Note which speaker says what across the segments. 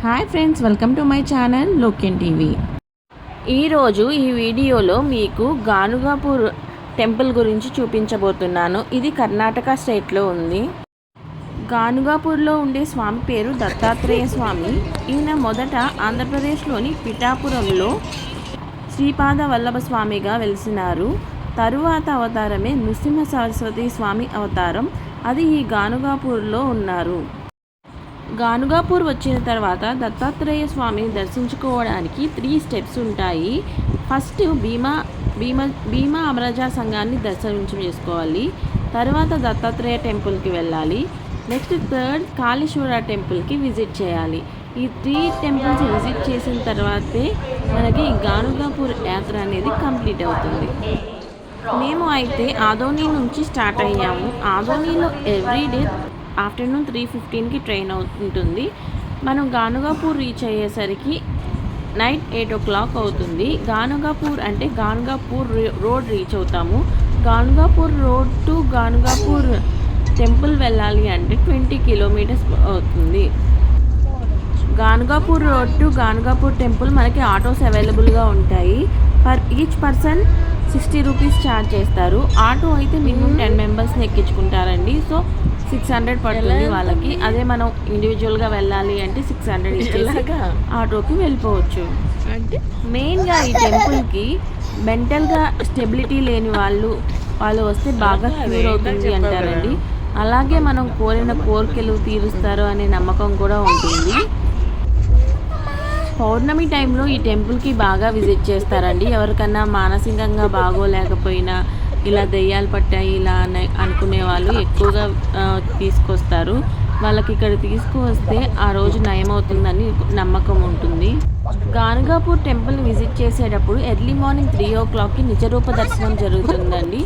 Speaker 1: Hi friends, welcome to my channel Loken TV. ఈరోజు ఈ వీడియోలో మీకు గానుగాపూర్ టెంపుల్ గురించి చూపించబోతున్నాను. ఇది కర్ణాటక స్టేట్లో ఉంది. గానుగాపూర్లో ఉండే స్వామి పేరు దత్తాత్రేయ స్వామి. ఈయన మొదట ఆంధ్రప్రదేశ్లోని పిఠాపురంలో శ్రీపాద వల్లభ స్వామిగా వెలిసినారు. తరువాత అవతారమే నృసింహ సరస్వతి స్వామి అవతారం. అది ఈ గానుగాపూర్లో ఉన్నారు. గానుగాపూర్ వచ్చిన తర్వాత దత్తాత్రేయ స్వామిని దర్శించుకోవడానికి 3 స్టెప్స్ ఉంటాయి. ఫస్ట్ భీమా అమరజా సంఘాన్ని దర్శనం చేసుకోవాలి. తర్వాత దత్తాత్రేయ టెంపుల్కి వెళ్ళాలి. నెక్స్ట్ థర్డ్ కాళేశ్వర టెంపుల్కి విజిట్ చేయాలి. ఈ 3 టెంపుల్స్ విజిట్ చేసిన తర్వాతే మనకి గానుగాపూర్ యాత్ర అనేది కంప్లీట్ అవుతుంది. మేము అయితే ఆదోని నుంచి స్టార్ట్ అయ్యాము. ఆదోనిలో ఎవ్రీడే ఆఫ్టర్నూన్ 3:15కి ట్రైన్ ఉంటుంది. మనం గానుగాపూర్ రీచ్ అయ్యేసరికి నైట్ 8 o'clock అవుతుంది. గానుగాపూర్ అంటే గానుగాపూర్ రోడ్ రీచ్ అవుతాము. Ganagapur road to Ganagapur temple వెళ్ళాలి అంటే 20 kilometers అవుతుంది. Ganagapur road to Ganagapur temple మనకి ఆటోస్ అవైలబుల్గా ఉంటాయి. ఈచ్ పర్సన్ 60 rupees ఛార్జ్ చేస్తారు. ఆటో అయితే మినిమం 10 members ఎక్కించుకుంటారండి. సో 600 పడుతుంది వాళ్ళకి. అదే మనం ఇండివిజువల్గా వెళ్ళాలి అంటే 600 ఇచ్చేసి ఆటోకి వెళ్ళిపోవచ్చు. అంటే మెయిన్గా ఈ టెంపుల్కి మెంటల్గా స్టెబిలిటీ లేని వాళ్ళు వస్తే బాగా క్యూర్ అవుతుంది అంటారండి. అలాగే మనం కోరిన కోరికలు తీరుస్తారు అనే నమ్మకం కూడా ఉంటుంది. పౌర్ణమి టైంలో ఈ టెంపుల్కి బాగా విజిట్ చేస్తారండి. ఎవరికన్నా మానసికంగా బాగోలేకపోయినా, ఇలా దెయ్యాలు పట్టాయి ఇలా అనుకునే వాళ్ళు ఎక్కువగా తీసుకొస్తారు. వాళ్ళకి ఇక్కడ తీసుకువస్తే ఆ రోజు నయమవుతుందని నమ్మకం ఉంటుంది. గానుగాపూర్ టెంపుల్ని విజిట్ చేసేటప్పుడు ఎర్లీ మార్నింగ్ 3 o'clockకి నిజరూప దర్శనం జరుగుతుందండి.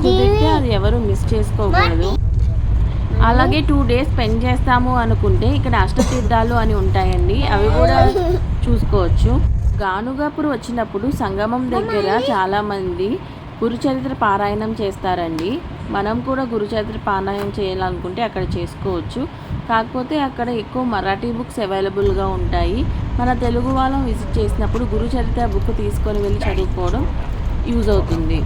Speaker 1: కుదిరితే అది ఎవరు మిస్ చేసుకోకూడదు. అలాగే 2 days స్పెండ్ చేస్తాము అనుకుంటే ఇక్కడ అష్టతీర్థాలు అని ఉంటాయండి, అవి కూడా చూసుకోవచ్చు. గానుగాపూర్ వచ్చినప్పుడు సంగమం దగ్గర చాలామంది గురుచరిత్ర పారాయణం చేస్తారండి. మనం కూడా గురుచరిత్ర పారాయణం చేయాలనుకుంటే అక్కడ చేసుకోవచ్చు. కాకపోతే అక్కడ ఎక్కువ మరాఠీ బుక్స్ అవైలబుల్గా ఉంటాయి. మన తెలుగు వాళ్ళం విజిట్ చేసినప్పుడు గురుచరిత్ర బుక్ తీసుకొని వెళ్ళి చదువుకోవడం యూజ్ అవుతుంది.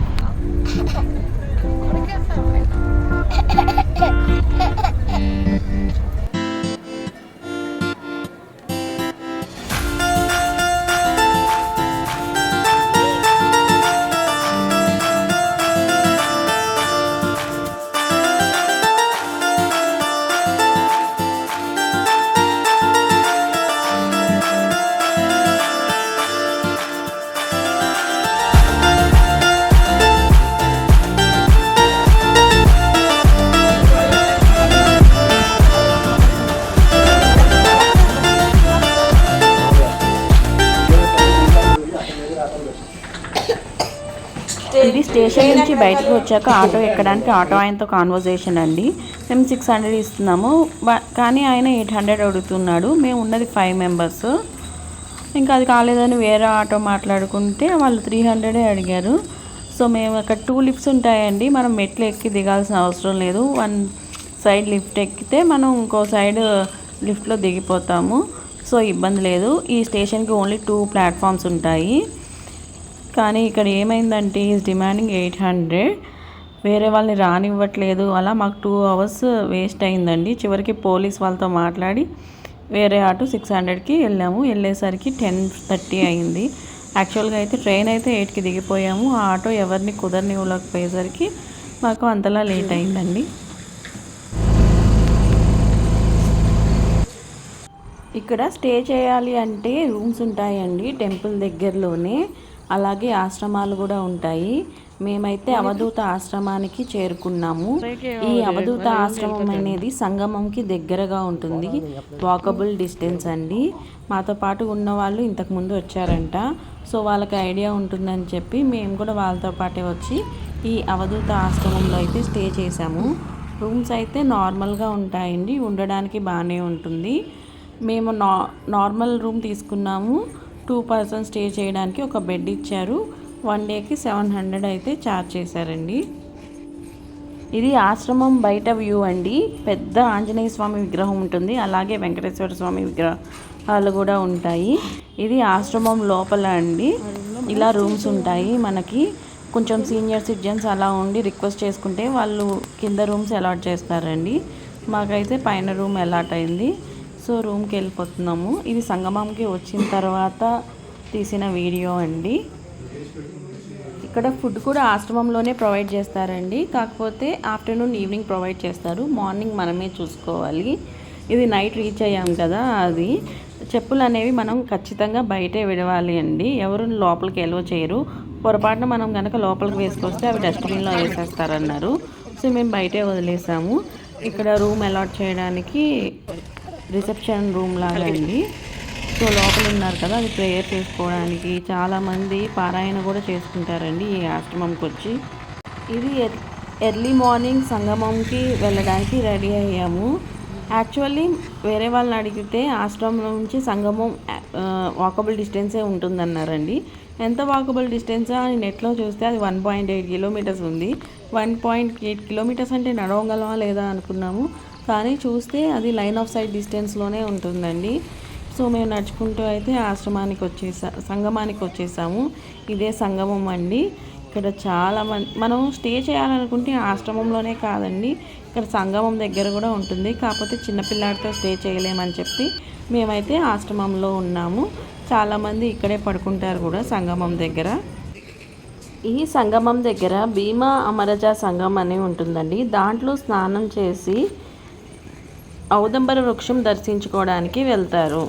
Speaker 1: ఇది స్టేషన్ నుంచి బయటకు వచ్చాక ఆటో ఎక్కడానికి ఆటో ఆయనతో కాన్వర్జేషన్ అండి. మేము 600 ఇస్తున్నాము, కానీ ఆయన 800 అడుగుతున్నాడు. మేము ఉన్నది 5 members. ఇంకా అది కాలేదని వేరే ఆటో మాట్లాడుకుంటే వాళ్ళు 300 అడిగారు. సో మేము అక్కడ 2 lifts ఉంటాయండి. మనం మెట్లు ఎక్కి దిగాల్సిన అవసరం లేదు. 1 side లిఫ్ట్ ఎక్కితే మనం ఇంకో సైడ్ లిఫ్ట్లో దిగిపోతాము. సో ఇబ్బంది లేదు. ఈ స్టేషన్కి ఓన్లీ 2 platforms ఉంటాయి. కానీ ఇక్కడ ఏమైందంటే ఈజ్ డిమాండింగ్ 800. వేరే వాళ్ళని రానివ్వట్లేదు. అలా మాకు 2 hours వేస్ట్ అయిందండి. చివరికి పోలీస్ వాళ్ళతో మాట్లాడి వేరే ఆటో 600కి వెళ్ళాము. వెళ్ళేసరికి 10:30 అయింది. యాక్చువల్గా అయితే ట్రైన్ అయితే 8కి దిగిపోయాము. ఆ ఆటో ఎవరిని కుదరనివ్వలేకపోయేసరికి మాకు అంతలా లేట్ అయిందండి. ఇక్కడ స్టే చేయాలి అంటే రూమ్స్ ఉంటాయండి టెంపుల్ దగ్గరలోనే. అలాగే ఆశ్రమాలు కూడా ఉంటాయి. మేమైతే అవధూత ఆశ్రమానికి చేరుకున్నాము. ఈ అవధూత ఆశ్రమం అనేది సంగమంకి దగ్గరగా ఉంటుంది. వాకబుల్ డిస్టెన్స్ అండి. మాతో పాటు ఉన్న వాళ్ళు ఇంతకుముందు వచ్చారంట. సో వాళ్ళకి ఐడియా ఉంటుందని చెప్పి మేము కూడా వాళ్ళతో పాటే వచ్చి ఈ అవధూత ఆశ్రమంలో అయితే స్టే చేసాము. రూమ్స్ అయితే నార్మల్గా ఉంటాయండి, ఉండడానికి బాగానే ఉంటుంది. మేము నార్మల్ రూమ్ తీసుకున్నాము. 2 persons స్టే చేయడానికి ఒక బెడ్ ఇచ్చారు. 1 dayకి 700 అయితే ఛార్జ్ చేశారండి. ఇది ఆశ్రమం బయట వ్యూ అండి. పెద్ద ఆంజనేయ స్వామి విగ్రహం ఉంటుంది, అలాగే వెంకటేశ్వర స్వామి హాల్ కూడా ఉంటాయి. ఇది ఆశ్రమం లోపల అండి. ఇలా రూమ్స్ ఉంటాయి మనకి. కొంచెం సీనియర్ సిటిజన్స్ అలా ఉండి రిక్వెస్ట్ చేసుకుంటే వాళ్ళు కింద రూమ్స్ అలాట్ చేస్తారండి. మాకైతే పైన రూమ్ అలాట్ అయింది. సో రూమ్కి వెళ్ళిపోతున్నాము. ఇది సంగమంకి వచ్చిన తర్వాత తీసిన వీడియో అండి. ఇక్కడ ఫుడ్ కూడా ఆశ్రమంలోనే ప్రొవైడ్ చేస్తారండి. కాకపోతే ఆఫ్టర్నూన్ ఈవినింగ్ ప్రొవైడ్ చేస్తారు. మార్నింగ్ మనమే చూసుకోవాలి. ఇది నైట్ రీచ్ అయ్యాం కదా, అది చెప్పులు అనేవి మనం ఖచ్చితంగా బయటే విడవాలి అండి. ఎవరు లోపలికి ఎలో చేయరు. పొరపాటున మనం కనుక లోపలికి వేసుకొస్తే అవి డస్ట్బిన్లో వేసేస్తారన్నారు. సో మేము బయటే వదిలేసాము. ఇక్కడ రూమ్ అలాట్ చేయడానికి రిసెప్షన్ రూమ్ లాగా అండి. సో లోపల ఉన్నారు కదా, అది ప్రేయర్ చేసుకోవడానికి చాలామంది పారాయణ కూడా చేసుకుంటారండి ఈ ఆశ్రమంకి వచ్చి. ఇది ఎర్లీ మార్నింగ్ సంగమంకి వెళ్ళడానికి రెడీ అయ్యాము. యాక్చువల్లీ వేరే వాళ్ళని అడిగితే ఆశ్రమం నుంచి సంగమం వాకబుల్ డిస్టెన్సే ఉంటుందన్నారండి. ఎంత వాకబుల్ డిస్టెన్సా అని నెట్లో చూస్తే అది 1.8 కిలోమీటర్స్ ఉంది. 1.8 కిలోమీటర్స్ అంటే నడవగలమా లేదా అనుకున్నాము. కానీ చూస్తే అది లైన్ ఆఫ్ సైట్ డిస్టెన్స్లోనే ఉంటుందండి. సో మేము నడుచుకుంటూ అయితే ఆశ్రమానికి సంగమానికి వచ్చేసాము. ఇదే సంగమం అండి. ఇక్కడ చాలా మనం స్టే చేయాలనుకుంటే ఆశ్రమంలోనే కాదండి, ఇక్కడ సంగమం దగ్గర కూడా ఉంటుంది. కాకపోతే చిన్నపిల్లాడితో స్టే చేయలేమని చెప్పి మేమైతే ఆశ్రమంలో ఉన్నాము. చాలామంది ఇక్కడే పడుకుంటారు కూడా సంగమం దగ్గర. ఈ సంగమం దగ్గర భీమా అమరజ సంగమం అని ఉంటుందండి. దాంట్లో స్నానం చేసి ఔదంబర వృక్షం దర్శించుకోవడానికి వెళ్తారు.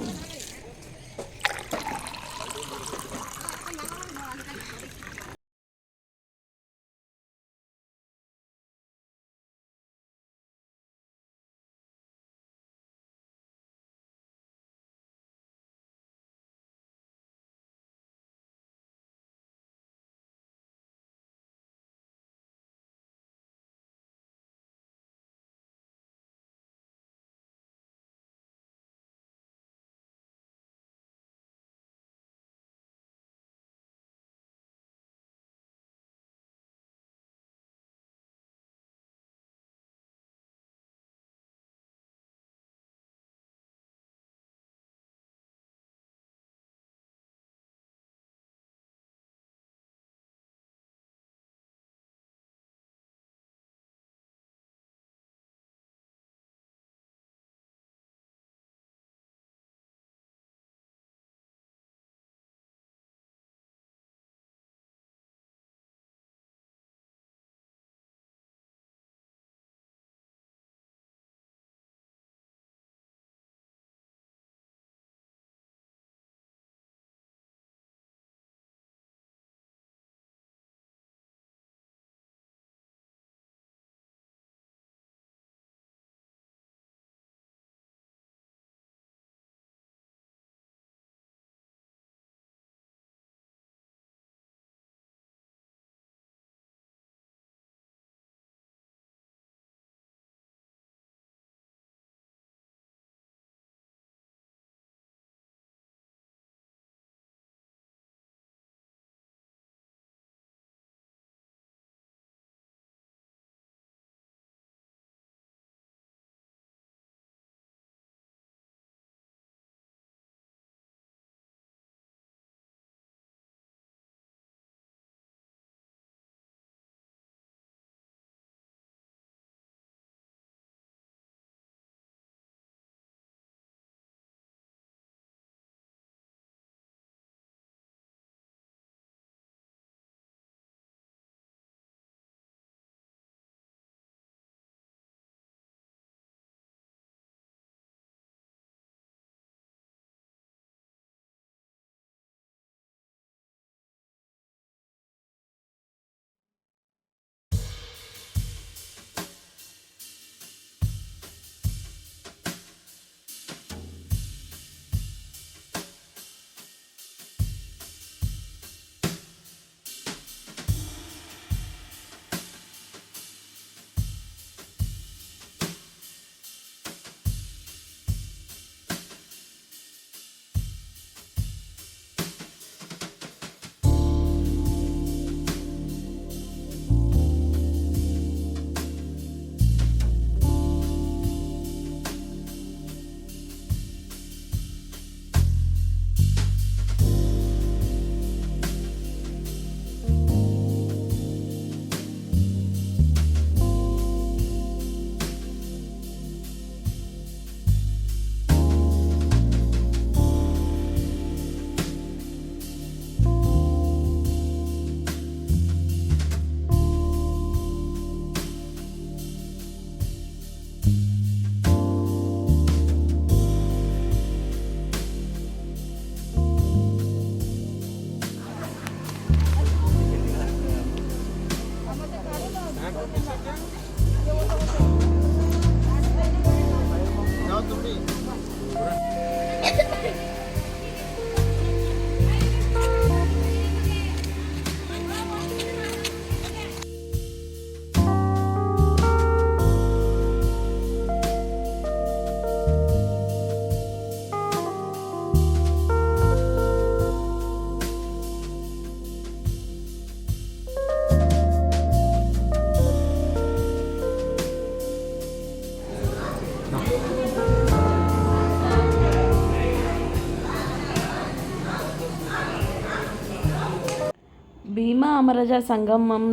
Speaker 1: అమరజ సంగమం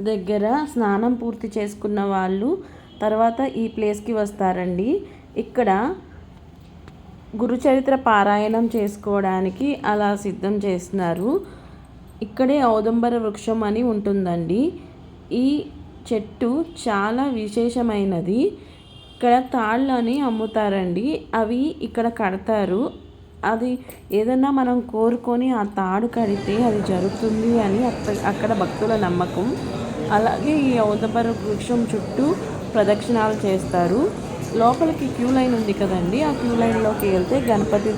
Speaker 1: దగ్గర స్నానం పూర్తి చేసుకున్న వాళ్ళు తర్వాత ఈ ప్లేస్కి వస్తారండి. ఇక్కడ గురుచరిత్ర పారాయణం చేసుకోవడానికి అలా సిద్ధం చేస్తున్నారు. ఇక్కడే ఔదంబర వృక్షం అని ఉంటుందండి. ఈ చెట్టు చాలా విశేషమైనది. ఇక్కడ తాళ్ళని అమ్ముతారండి. అవి ఇక్కడ కడతారు. అది ఏదన్నా మనం కోరుకొని ఆ తాడు కడితే అది జరుగుతుంది అని అక్కడ భక్తుల నమ్మకం. అలాగే ఈ ఔదంబర వృక్షం చుట్టూ ప్రదక్షిణాలు చేస్తారు. లోపలికి క్యూ లైన్ ఉంది కదండి, ఆ క్యూ లైన్లోకి వెళ్తే గణపతి,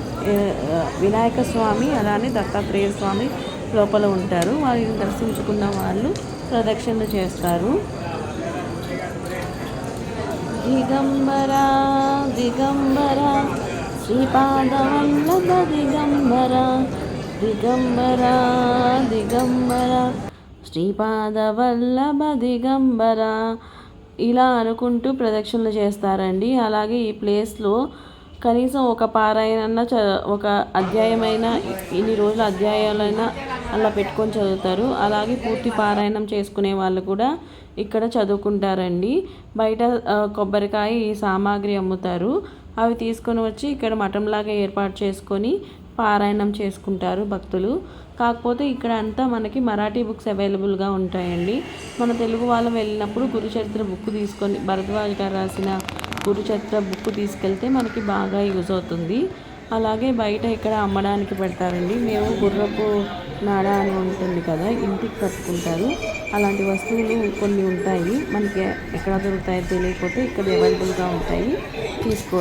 Speaker 1: వినాయక స్వామి అలానే దత్తాత్రేయ స్వామి లోపల ఉంటారు. వారిని దర్శించుకున్న వాళ్ళు ప్రదక్షిణలు చేస్తారు. దిగంబర దిగంబర శ్రీపాదవల్లభ దిగంబర దిగంబర దిగంబర శ్రీపాదవల్లభ దిగంబర ఇలా అనుకుంటూ ప్రదక్షిణలు చేస్తారండి. అలాగే ఈ ప్లేస్లో కనీసం ఒక పారాయణ ఒక అధ్యాయమైనా, ఇన్ని రోజుల అధ్యాయాలైనా అలా పెట్టుకొని చదువుతారు. అలాగే పూర్తి పారాయణం చేసుకునే వాళ్ళు కూడా ఇక్కడ చదువుకుంటారండి. బయట కొబ్బరికాయ ఈ సామాగ్రి అమ్ముతారు. అవి తీసుకొని వచ్చి ఇక్కడ మఠంలాగా ఏర్పాటు చేసుకొని పారాయణం చేసుకుంటారు భక్తులు. కాకపోతే ఇక్కడ అంతా మనకి మరాఠీ బుక్స్ అవైలబుల్గా ఉంటాయండి. మన తెలుగు వాళ్ళు వెళ్ళినప్పుడు గురుచరిత్ర బుక్ తీసుకొని, భరద్వాజ్ గారు రాసిన గురుచరిత్ర బుక్ తీసుకెళ్తే మనకి బాగా యూజ్ అవుతుంది. అలాగే బయట ఇక్కడ అమ్మడానికి పెడతారండి. మేము గుర్రపు నాడ అని ఉంటుంది కదా, ఇంటికి కట్టుకుంటారు. అలాంటి వస్తువులు కొన్ని ఉంటాయి. మనకి ఎక్కడ దొరుకుతాయో తెలియకపోతే ఇక్కడ అవైలబుల్గా ఉంటాయి, తీసుకో.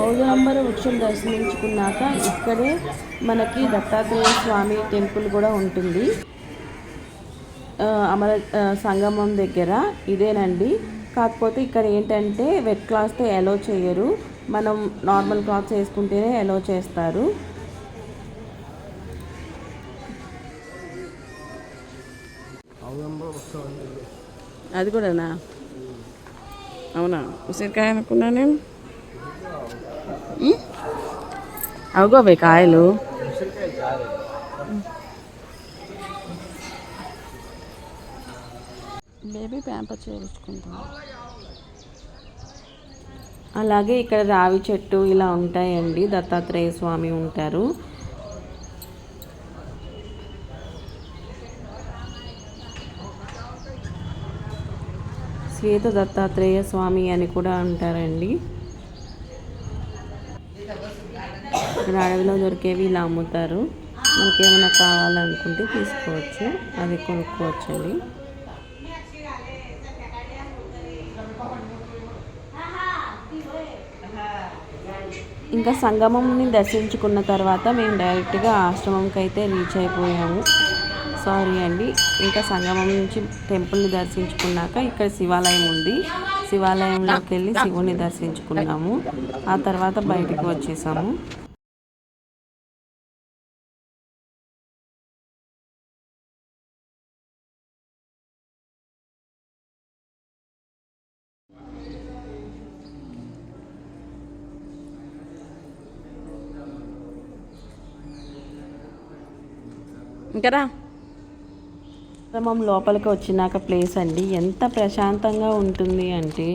Speaker 1: ఔదంబర వృక్షం దర్శించుకున్నాక ఇక్కడే మనకి దత్తాత్రేయ స్వామి టెంపుల్ కూడా ఉంటుంది. అమర సంగమం దగ్గర ఇదేనండి. కాకపోతే ఇక్కడ ఏంటంటే వెట్ క్లాత్తో అలో చేయరు. మనం నార్మల్ క్లాత్స్ వేసుకుంటేనే అలో చేస్తారు. అది కూడానా? అవునా, ఉసిరికాయ అనుకున్నా నేను. అవగోవే కాయలు. బేబీ ప్యాంపర్ చేయించుకుంటాం. అలాగే ఇక్కడ రావి చెట్టు ఇలా ఉంటాయండి. దత్తాత్రేయ స్వామి ఉంటారు. శ్వేత దత్తాత్రేయ స్వామి అని కూడా అంటారండి. ఇక్కడ అడవిలో దొరికేవి ఇలా అమ్ముతారు. మనకి ఏమైనా కావాలనుకుంటే తీసుకోవచ్చు, అది కొనుక్కోవచ్చండి. ఇంకా సంగమంని దర్శించుకున్న తర్వాత మేము డైరెక్ట్గా ఆశ్రమంకి అయితే రీచ్ అయిపోయాము. సారీ అండి. ఇంకా సంగమం నుంచి టెంపుల్ని దర్శించుకున్నాక ఇక్కడ శివాలయం ఉంది. శివాలయంలోకి వెళ్ళి శివుని దర్శించుకున్నాము. ఆ తర్వాత బయటికి వచ్చేసాము. ఇంకరా ఆశ్రమం లోపలికి వచ్చినాక ప్లేస్ అండి ఎంత ప్రశాంతంగా ఉంటుంది అంటే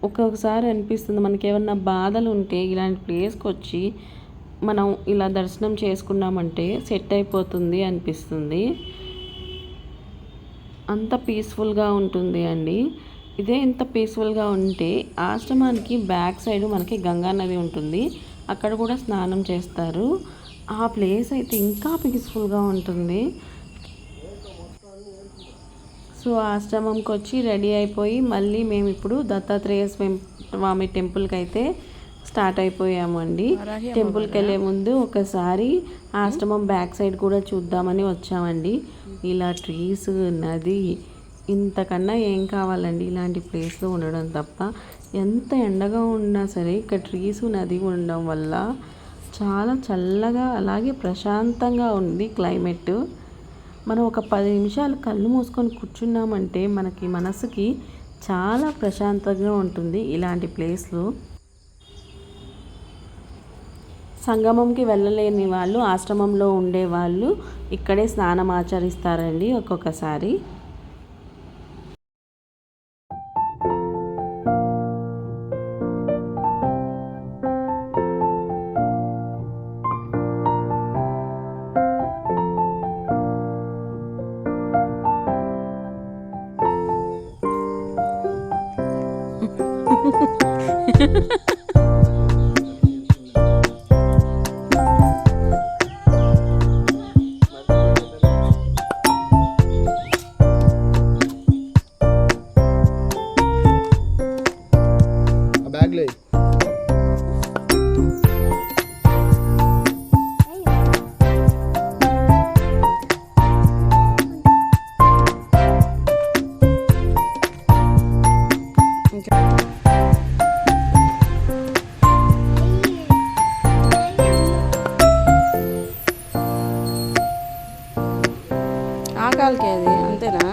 Speaker 1: ఒక్కొక్కసారి అనిపిస్తుంది మనకి ఏమన్నా బాధలు ఉంటే ఇలాంటి ప్లేస్కి వచ్చి మనం ఇలా దర్శనం చేసుకున్నామంటే సెట్ అయిపోతుంది అనిపిస్తుంది. అంత పీస్ఫుల్గా ఉంటుంది అండి. ఇదే ఇంత పీస్ఫుల్గా ఉంటే ఆశ్రమానికి బ్యాక్ సైడ్ మనకి గంగా నది ఉంటుంది. అక్కడ కూడా స్నానం చేస్తారు. ఆ ప్లేస్ అయితే ఇంకా పీస్ఫుల్గా ఉంటుంది. సో ఆశ్రమంకి వచ్చి రెడీ అయిపోయి మళ్ళీ మేము ఇప్పుడు దత్తాత్రేయ స్వామి టెంపుల్కి అయితే స్టార్ట్ అయిపోయాము అండి. టెంపుల్కి వెళ్ళే ముందు ఒకసారి ఆశ్రమం బ్యాక్ సైడ్ కూడా చూద్దామని వచ్చామండి. ఇలా ట్రీస్, నది, ఇంతకన్నా ఏం కావాలండి ఇలాంటి ప్లేస్లో ఉండడం తప్ప. ఎంత ఎండగా ఉన్నా సరే ఇక్కడ ట్రీస్, నది ఉండడం వల్ల చాలా చల్లగా అలాగే ప్రశాంతంగా ఉంది క్లైమేట్. మనం ఒక 10 నిమిషాలు కళ్ళు మూసుకొని కూర్చున్నామంటే మనకి మనసుకి చాలా ప్రశాంతంగా ఉంటుంది ఇలాంటి ప్లేస్లో. సంగమంకి వెళ్ళలేని వాళ్ళు, ఆశ్రమంలో ఉండేవాళ్ళు ఇక్కడే స్నానం ఆచరిస్తారండి ఒక్కొక్కసారి.
Speaker 2: బ్యాగ్లో
Speaker 1: ఆకాలకి అది అంతేనా?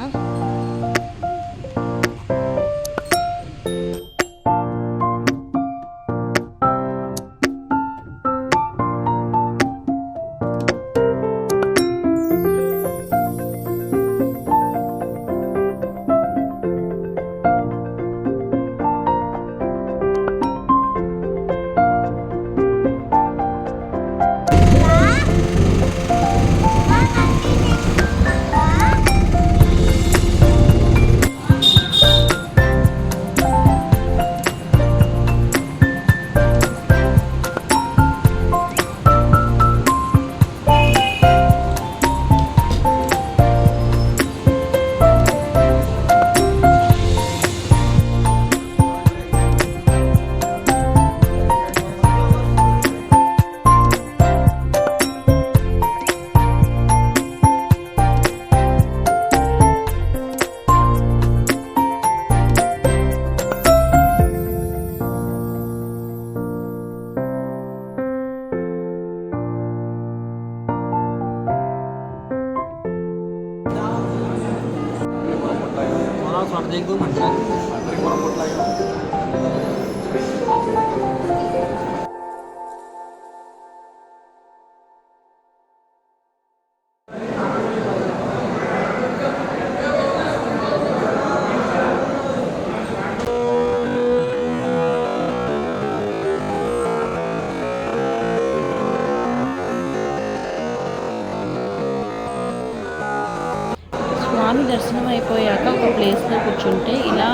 Speaker 1: స్వామి దర్శనం అయిపోయాక ఒక ప్లేస్లో కూర్చుంటే ఇలా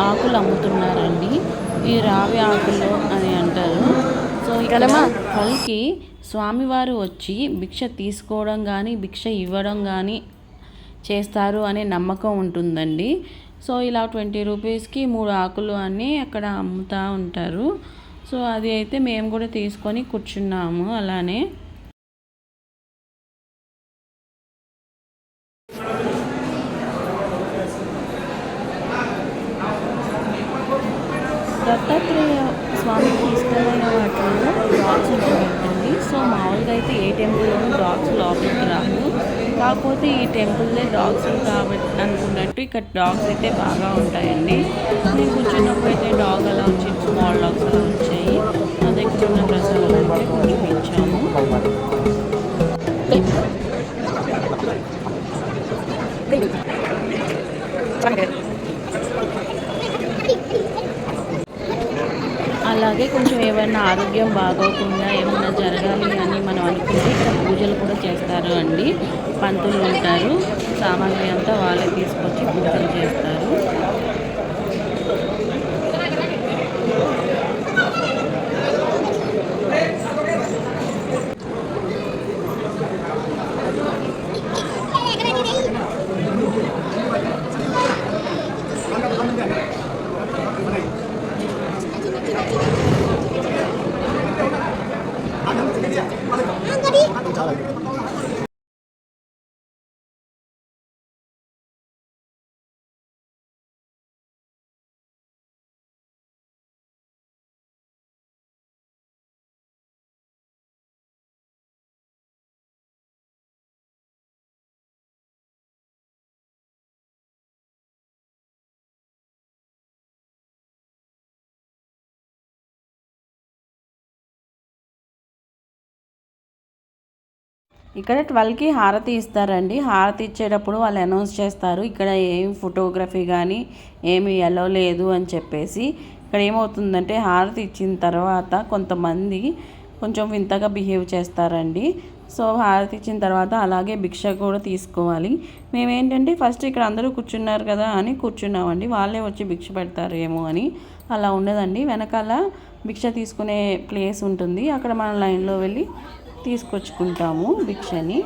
Speaker 1: ఆకులు అమ్ముతున్నారండి. ఈ రావి ఆకులు అని అంటారు. సో ఇక్కడ పల్కి స్వామివారు వచ్చి భిక్ష తీసుకోవడం కానీ భిక్ష ఇవ్వడం కానీ చేస్తారు అనే నమ్మకం ఉంటుందండి. సో ఇలా 20 రూపీస్కి 3 ఆకులు అని అక్కడ అమ్ముతూ ఉంటారు. సో అది అయితే మేము కూడా తీసుకొని కూర్చున్నాము అలానే. దత్తాత్రేయ స్వామికి ఇష్టమైన వాటిలో డాగ్స్ ఉంటాయండి. సో మామూలుగా అయితే ఏ టెంపుల్లోనూ డాగ్స్ లోపలికి రావు. కాకపోతే ఈ టెంపుల్లే డాగ్స్ కాబట్టి అనుకున్నట్టు ఇక్కడ డాగ్స్ అయితే బాగా ఉంటాయండి. నేను కూర్చున్నప్పుడు అయితే డాగ్ అలా వచ్చి స్మాల్ డాగ్స్ అలా వచ్చాయి. నా దగ్గర ఉన్న ప్రసాదాలు అయితే కొంచెం ఇచ్చాము. అలాగే కొంచెం ఏమైనా ఆరోగ్యం బాగోకుండా ఏమైనా జరగాలి అని మనం అనుకుంటే ఇక్కడ పూజలు కూడా చేస్తారు అండి. పంతులు ఉంటారు, సామాగ్రి అంతా వాళ్ళే తీసుకొచ్చి పూజలు చేస్తారు. ఇక్కడ 12కి హారతి ఇస్తారండి. హారతి ఇచ్చేటప్పుడు వాళ్ళు అనౌన్స్ చేస్తారు ఇక్కడ ఏం ఫోటోగ్రఫీ కానీ ఏమి ఎలో లేదు అని చెప్పేసి. ఇక్కడ ఏమవుతుందంటే హారతి ఇచ్చిన తర్వాత కొంతమంది కొంచెం వింతగా బిహేవ్ చేస్తారండి. సో హారతి ఇచ్చిన తర్వాత అలాగే భిక్ష కూడా తీసుకోవాలి. మేమేంటంటే ఫస్ట్ ఇక్కడ అందరూ కూర్చున్నారు కదా అని కూర్చున్నామండి. వాళ్ళే వచ్చి భిక్ష పెడతారేమో అని. అలా ఉండదండి, వెనకాల భిక్ష తీసుకునే ప్లేస్ ఉంటుంది, అక్కడ మనం లైన్లో వెళ్ళి తీసుకొచ్చుకుంటాము భిక్షని.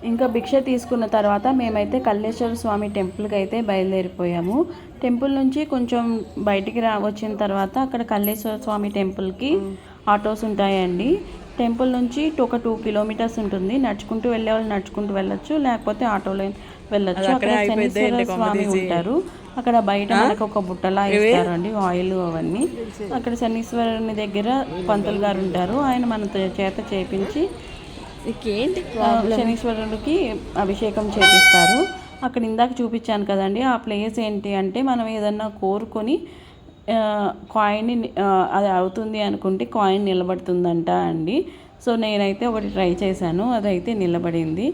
Speaker 1: ఇంకా భిక్ష తీసుకున్న తర్వాత మేమైతే కల్లేశ్వర స్వామి టెంపుల్కి అయితే బయలుదేరిపోయాము. టెంపుల్ నుంచి కొంచెం బయటికి వచ్చిన తర్వాత అక్కడ కల్లేశ్వర స్వామి టెంపుల్కి ఆటోస్ ఉంటాయండి. టెంపుల్ నుంచి ఒక 2 కిలోమీటర్స్ ఉంటుంది. నడుచుకుంటూ వెళ్ళే వాళ్ళు నడుచుకుంటూ వెళ్ళొచ్చు, లేకపోతే ఆటోలో వెళ్ళొచ్చు. అక్కడ శనీశ్వర స్వామి ఉంటారు. అక్కడ బయట మనకు ఒక బుట్టలా ఇస్తారు అండి, ఆయిల్ అవన్నీ. అక్కడ శనీశ్వరుని దగ్గర పంతులు గారు ఉంటారు, ఆయన మన చేత చేపించి శనీశ్వరుడికి అభిషేకం చేపిస్తారు. అక్కడ ఇందాక చూపించాను కదండి, ఆ ప్లేస్ ఏంటి అంటే మనం ఏదన్నా కోరుకొని కాయిన్ని అది అవుతుంది అనుకుంటే కాయిన్ నిలబడుతుందంట అండి. సో నేనైతే ఒకటి ట్రై చేశాను, అదైతే నిలబడింది.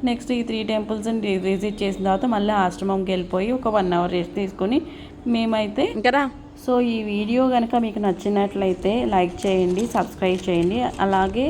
Speaker 1: నెక్స్ట్ ఈ 3 టెంపుల్స్ని విజిట్ చేసిన తర్వాత మళ్ళీ ఆశ్రమంకి వెళ్ళిపోయి ఒక 1 అవర్ రెస్ట్ తీసుకొని మేమైతే సో ఈ వీడియో కనుక మీకు నచ్చినట్లయితే లైక్ చేయండి, సబ్స్క్రైబ్ చేయండి. అలాగే